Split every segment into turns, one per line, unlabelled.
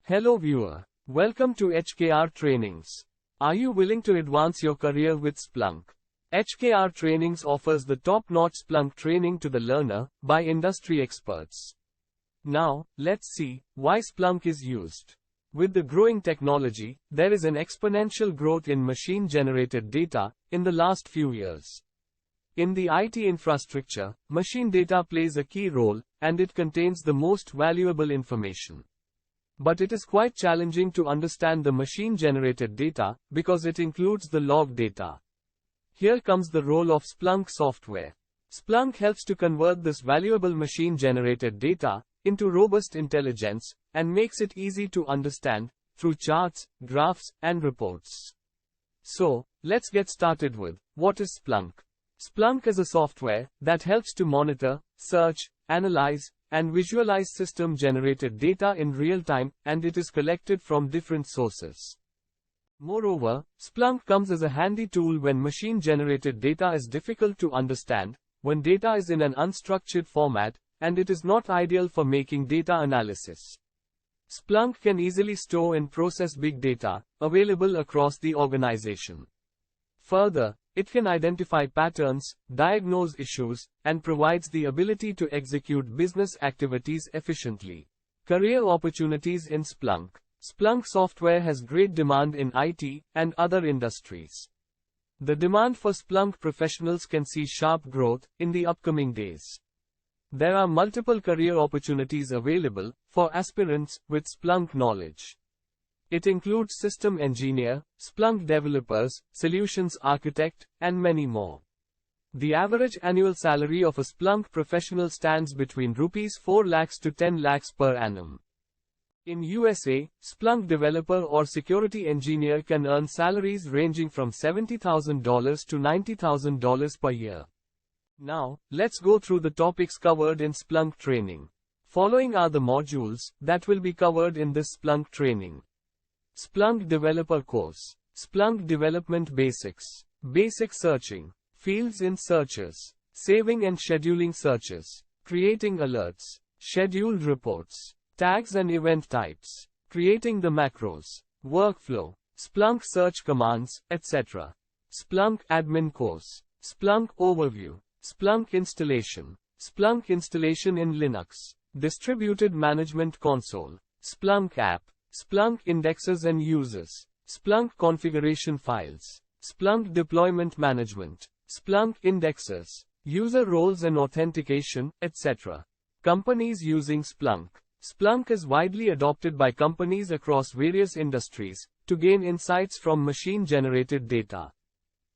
Hello viewer. Welcome to HKR Trainings. Are you willing to advance your career with Splunk? HKR Trainings offers the top-notch Splunk training to the learner by industry experts. Now, let's see why Splunk is used. With the growing technology, there is an exponential growth in machine-generated data in the last few years. In the IT infrastructure, machine data plays a key role, and it contains the most valuable information. But it is quite challenging to understand the machine-generated data, because it includes the log data. Here comes the role of Splunk software. Splunk helps to convert this valuable machine-generated data into robust intelligence, and makes it easy to understand through charts, graphs, and reports. So, let's get started with, what is Splunk? Splunk is a software that helps to monitor, search, analyze, and visualize system-generated data in real time, and it is collected from different sources. Moreover, Splunk comes as a handy tool when machine-generated data is difficult to understand, when data is in an unstructured format, and it is not ideal for making data analysis. Splunk can easily store and process big data, available across the organization. Further, it can identify patterns, diagnose issues, and provides the ability to execute business activities efficiently. Career opportunities in Splunk. Splunk software has great demand in IT and other industries. The demand for Splunk professionals can see sharp growth in the upcoming days. There are multiple career opportunities available for aspirants with Splunk knowledge. It includes system engineer, Splunk developers, solutions architect, and many more. The average annual salary of a Splunk professional stands between Rs 4 lakhs to 10 lakhs per annum. In USA, Splunk developer or security engineer can earn salaries ranging from $70,000 to $90,000 per year. Now, let's go through the topics covered in Splunk training. Following are the modules that will be covered in this Splunk training. Splunk Developer Course. Splunk Development Basics. Basic Searching. Fields in Searches. Saving and scheduling searches. Creating alerts. Scheduled reports. Tags and event types. Creating the macros. Workflow. Splunk search commands, etc. Splunk Admin Course. Splunk Overview. Splunk Installation. Splunk Installation in Linux. Distributed Management Console. Splunk App. Splunk Indexes and Users. Splunk Configuration Files. Splunk Deployment Management. Splunk Indexes. User Roles and Authentication, etc. Companies using Splunk. Splunk is widely adopted by companies across various industries to gain insights from machine-generated data.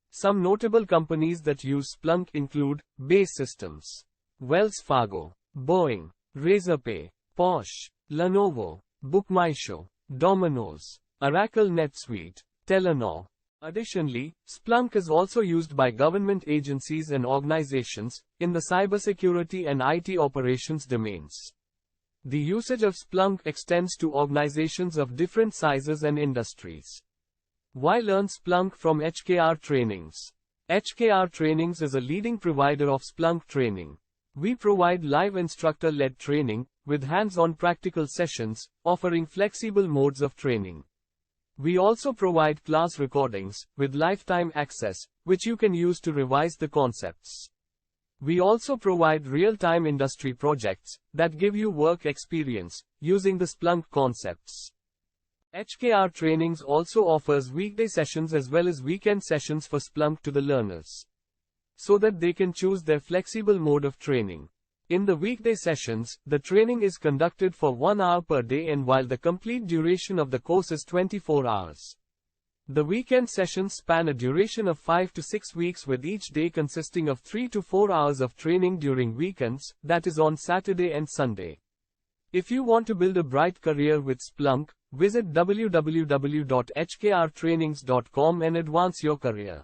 Some notable companies that use Splunk include Base Systems, Wells Fargo, Boeing, Razorpay, Porsche, Lenovo, BookMyShow, Domino's, Oracle NetSuite, Telenor. Additionally, Splunk is also used by government agencies and organizations in the cybersecurity and IT operations domains. The usage of Splunk extends to organizations of different sizes and industries. Why learn Splunk from HKR Trainings? HKR Trainings is a leading provider of Splunk training. We provide live instructor-led training with hands-on practical sessions, offering flexible modes of training. We also provide class recordings with lifetime access, which you can use to revise the concepts. We also provide real-time industry projects that give you work experience using the Splunk concepts. HKR Trainings also offers weekday sessions as well as weekend sessions for Splunk to the learners, so that they can choose their flexible mode of training. In the weekday sessions, the training is conducted for 1 hour per day, and while the complete duration of the course is 24 hours. The weekend sessions span a duration of 5 to 6 weeks, with each day consisting of 3 to 4 hours of training during weekends, that is on Saturday and Sunday. If you want to build a bright career with Splunk, visit www.hkrtrainings.com and advance your career.